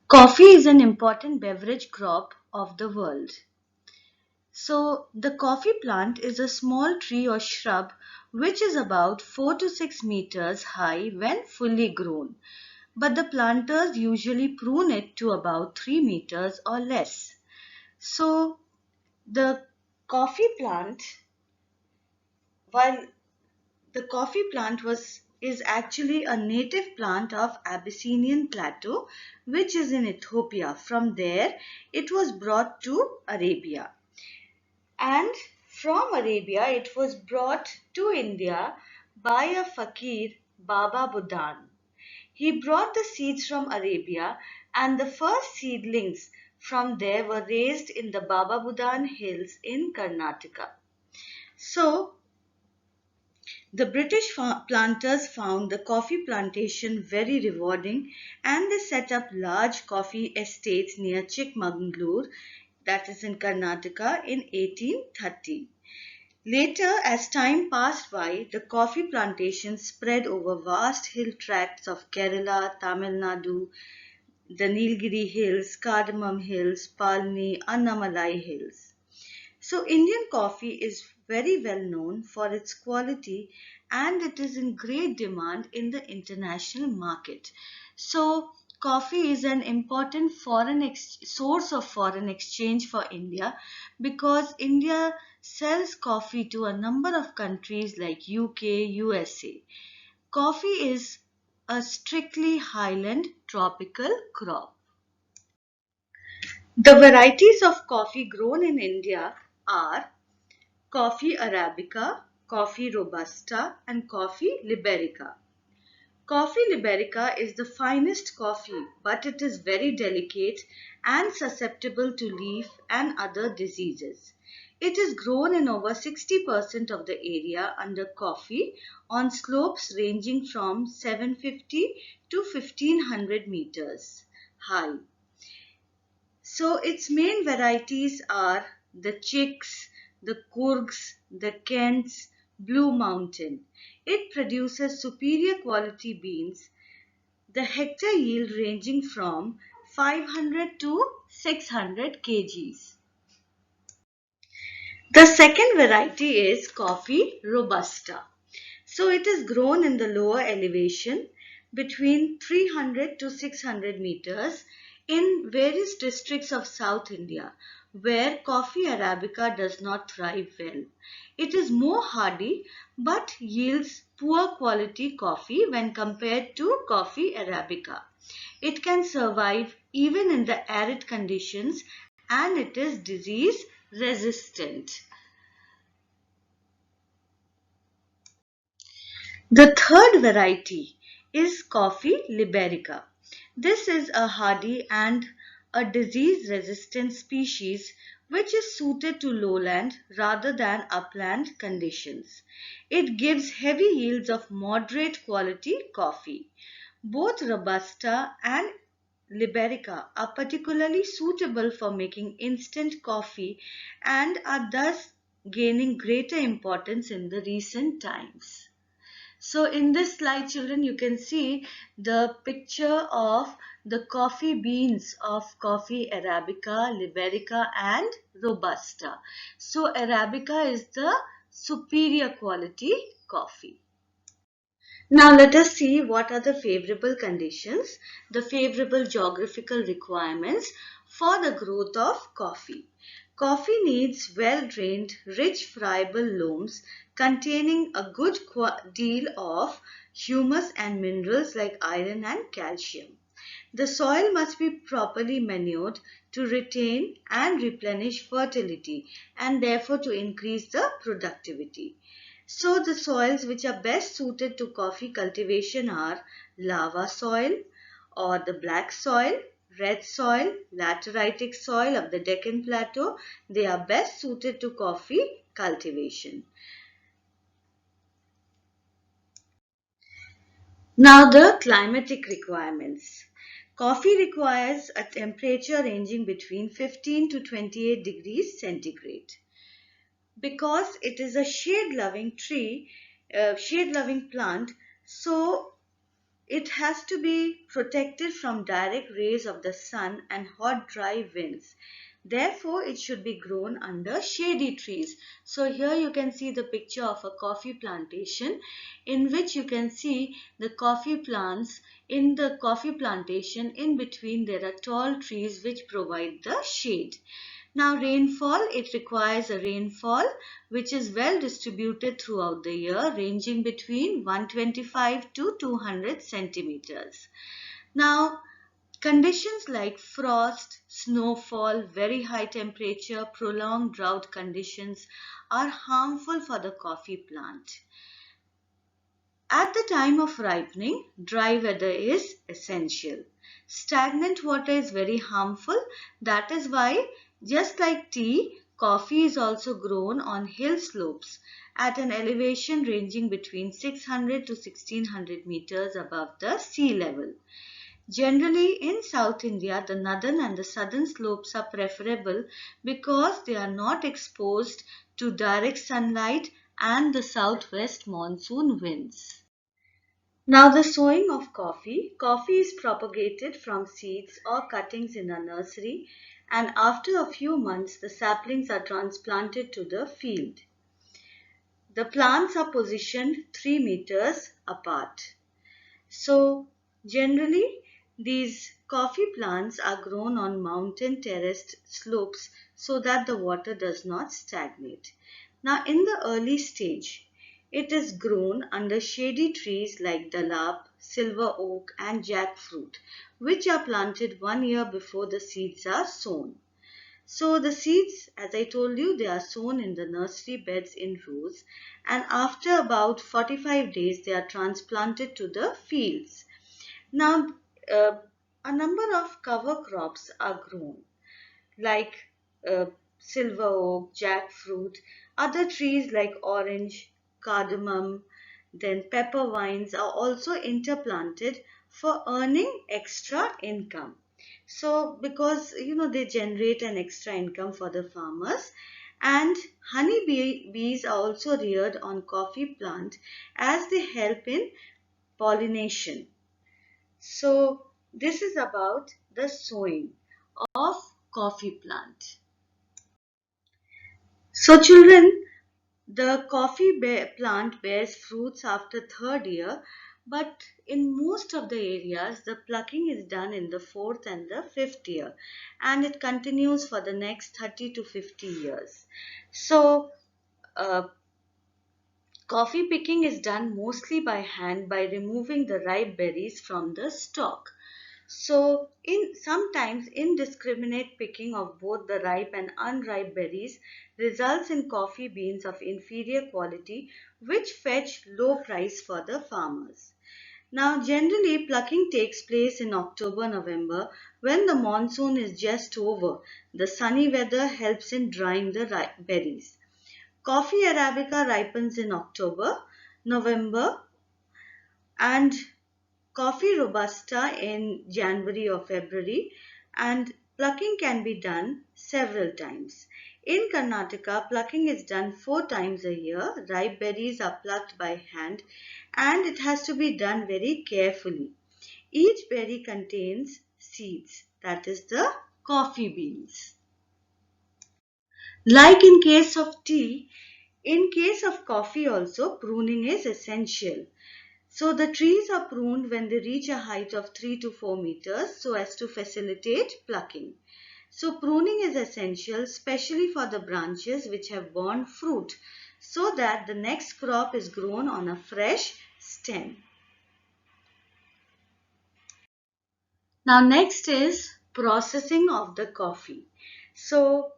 Coffee is an important beverage crop of the world. So, the coffee plant is a small tree or shrub which is about 4 to 6 meters high when fully grown. But the planters usually prune it to about 3 meters or less. So, the coffee plant, while the coffee plant is actually a native plant of Abyssinian plateau, which is in Ethiopia. From there, it was brought to Arabia. And from Arabia, it was brought to India by a fakir, Baba Budan. He brought the seeds from Arabia, and the first seedlings from there were raised in the Baba Budan hills in Karnataka. So, the British planters found the coffee plantation very rewarding and they set up large coffee estates near Chikmagalur, that is in Karnataka, in 1830. Later, as time passed by, the coffee plantations spread over vast hill tracts of Kerala, Tamil Nadu, the Nilgiri Hills, Cardamom Hills, Palni, Annamalai Hills. So, Indian coffee is very well known for its quality and it is in great demand in the international market. So, coffee is an important source of foreign exchange for India because India sells coffee to a number of countries like UK, USA. Coffee is a strictly highland tropical crop. The varieties of coffee grown in India are coffee arabica, coffee robusta, and coffee liberica. Coffee liberica is the finest coffee, but it is very delicate and susceptible to leaf and other diseases. It is grown in over 60% of the area under coffee on slopes ranging from 750 to 1500 meters high. So its main varieties are the Chicks, the Kurgs, the Kents, Blue Mountain. It produces superior quality beans, the hectare yield ranging from 500 to 600 kgs. The second variety is coffee robusta. So it is grown in the lower elevation between 300 to 600 meters in various districts of South India where coffee arabica does not thrive well. It is more hardy but yields poor quality coffee when compared to coffee arabica. It can survive even in the arid conditions and it is disease resistant. The third variety is coffee liberica. This is a hardy and a disease-resistant species which is suited to lowland rather than upland conditions. It gives heavy yields of moderate quality coffee. Both Robusta and Liberica are particularly suitable for making instant coffee and are thus gaining greater importance in the recent times. So in this slide, children, you can see the picture of the coffee beans of coffee Arabica, Liberica and Robusta. So Arabica is the superior quality coffee. Now let us see what are the favorable conditions, the favorable geographical requirements for the growth of coffee. Coffee needs well-drained, rich friable loams containing a good deal of humus and minerals like iron and calcium. The soil must be properly manured to retain and replenish fertility and therefore to increase the productivity. So the soils which are best suited to coffee cultivation are lava soil or the black soil, red soil, lateritic soil of the Deccan Plateau. They are best suited to coffee cultivation. Now the climatic requirements. Coffee requires a temperature ranging between 15 to 28 degrees centigrade. Because it is a shade loving tree, shade loving plant, so it has to be protected from direct rays of the sun and hot dry winds. Therefore, it should be grown under shady trees. So here you can see the picture of a coffee plantation in which you can see the coffee plants. In the coffee plantation, in between there are tall trees which provide the shade. Now rainfall, it requires a rainfall which is well distributed throughout the year, ranging between 125 to 200 centimeters. Now conditions like frost, snowfall, very high temperature, prolonged drought conditions are harmful for the coffee plant. At the time of ripening, dry weather is essential. Stagnant water is very harmful. That is why, just like tea, coffee is also grown on hill slopes at an elevation ranging between 600 to 1600 meters above the sea level. Generally, in South India, the northern and the southern slopes are preferable because they are not exposed to direct sunlight and the southwest monsoon winds. Now the sowing of coffee. Coffee is propagated from seeds or cuttings in a nursery, and after a few months the saplings are transplanted to the field. The plants are positioned 3 meters apart. So generally these coffee plants are grown on mountain terraced slopes so that the water does not stagnate. Now in the early stage, it is grown under shady trees like dalap, silver oak and jackfruit, which are planted 1 year before the seeds are sown. So the seeds, as I told you, they are sown in the nursery beds in rows, and after about 45 days they are transplanted to the fields. Now uh, a number of cover crops are grown like uh, silver oak, jackfruit, other trees like orange, cardamom, then pepper vines are also interplanted for earning extra income. So because they generate an extra income for the farmers, and honey bees are also reared on coffee plant as they help in pollination. So this is about the sowing of coffee plant. So children, the coffee plant bears fruits after third year, but in most of the areas the plucking is done in the fourth and the fifth year, and it continues for the next 30 to 50 years. So uh, coffee picking is done mostly by hand by removing the ripe berries from the stalk. So, in sometimes indiscriminate picking of both the ripe and unripe berries results in coffee beans of inferior quality which fetch low price for the farmers. Now, generally plucking takes place in October-November when the monsoon is just over. The sunny weather helps in drying the berries. Coffee Arabica ripens in October, November, and coffee robusta in January or February, and plucking can be done several times. In Karnataka, plucking is done 4 times a year. Ripe berries are plucked by hand and it has to be done very carefully. Each berry contains seeds, that is the coffee beans. Like in case of tea, in case of coffee also, pruning is essential. So the trees are pruned when they reach a height of 3 to 4 meters so as to facilitate plucking. So pruning is essential, especially for the branches which have borne fruit, so that the next crop is grown on a fresh stem. Now next is processing of the coffee. So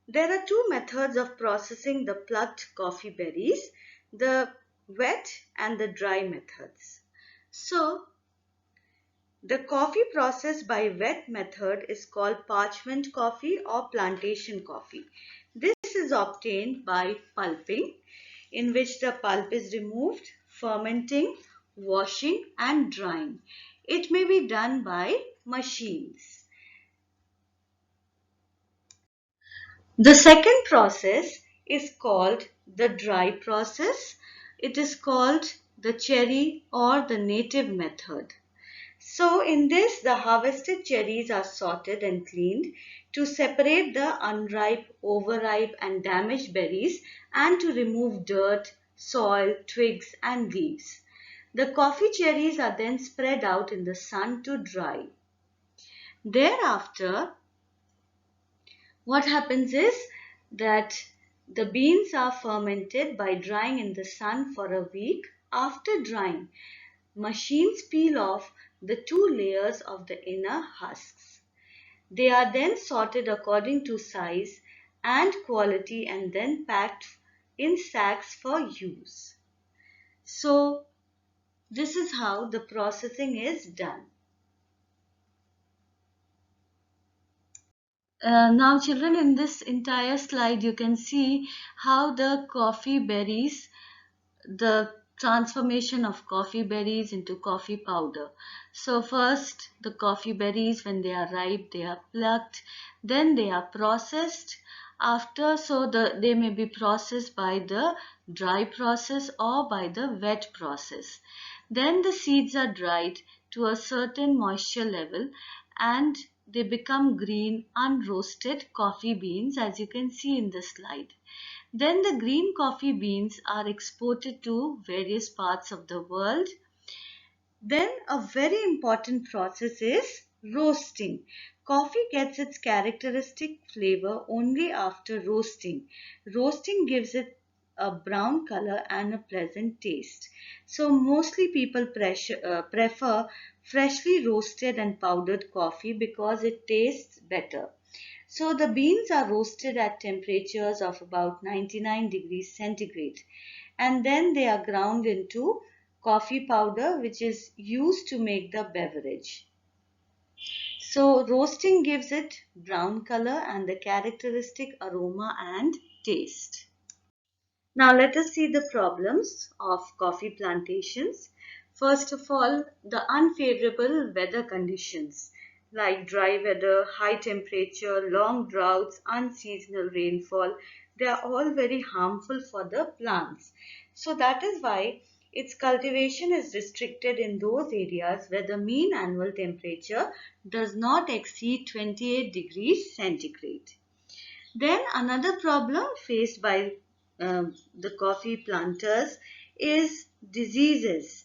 there are two methods of processing the plucked coffee berries, the wet and the dry methods. So the coffee process by wet method is called parchment coffee or plantation coffee. This is obtained by pulping, in which the pulp is removed, fermenting, washing and drying. It may be done by machines. The second process is called the dry process. It is called the cherry or the native method. So in this, the harvested cherries are sorted and cleaned to separate the unripe, overripe and damaged berries and to remove dirt, soil, twigs and leaves. The coffee cherries are then spread out in the sun to dry. Thereafter, what happens is that the beans are fermented by drying in the sun for a week. After drying, machines peel off the two layers of the inner husks. They are then sorted according to size and quality and then packed in sacks for use. So, this is how the processing is done. Now children, in this entire slide you can see how the coffee berries, the transformation of coffee berries into coffee powder. So first the coffee berries, when they are ripe, they are plucked, then they are processed. After, they may be processed by the dry process or by the wet process. Then the seeds are dried to a certain moisture level and they become green unroasted coffee beans, as you can see in the slide. Then the green coffee beans are exported to various parts of the world. Then a very important process is roasting. Coffee gets its characteristic flavor only after roasting. Roasting gives it a brown color and a pleasant taste. So mostly people prefer freshly roasted and powdered coffee because it tastes better. So the beans are roasted at temperatures of about 99 degrees centigrade and then they are ground into coffee powder which is used to make the beverage. So roasting gives it brown color and the characteristic aroma and taste. Now let us see the problems of coffee plantations. First of all, the unfavorable weather conditions like dry weather, high temperature, long droughts, unseasonal rainfall, they are all very harmful for the plants. So that is why its cultivation is restricted in those areas where the mean annual temperature does not exceed 28 degrees centigrade. Then another problem faced by the coffee planters is diseases,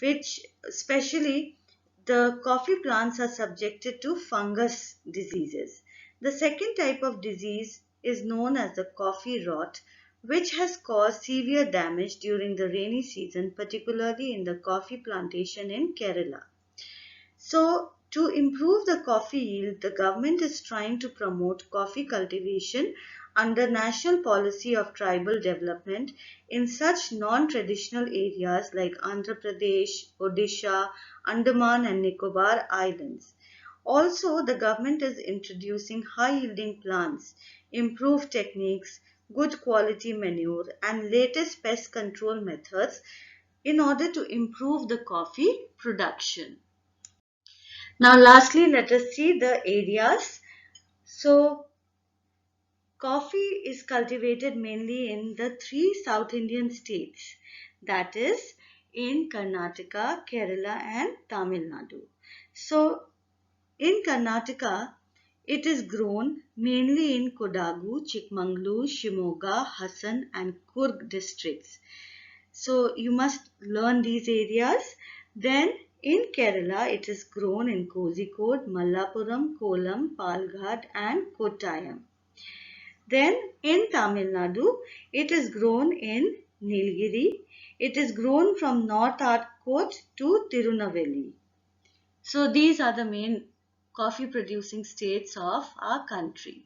which especially the coffee plants are subjected to fungus diseases. The second type of disease is known as the coffee rot, which has caused severe damage during the rainy season, particularly in the coffee plantation in Kerala. So, to improve the coffee yield, the government is trying to promote coffee cultivation under national policy of tribal development in such non-traditional areas like Andhra Pradesh, Odisha, Andaman and Nicobar Islands. Also, the government is introducing high-yielding plants, improved techniques, good quality manure and latest pest control methods in order to improve the coffee production. Now lastly, let us see the areas. So coffee is cultivated mainly in the three South Indian states, that is in Karnataka, Kerala and Tamil Nadu. So in Karnataka, it is grown mainly in Kodagu, Chikmagalur, Shimoga, Hassan and Kurg districts. So you must learn these areas. Then in Kerala, it is grown in Kozhikode, Malappuram, Kollam, Palghad and Kottayam. Then in Tamil Nadu, it is grown in Nilgiri. It is grown from North Arcot to Tirunelveli. So these are the main coffee producing states of our country.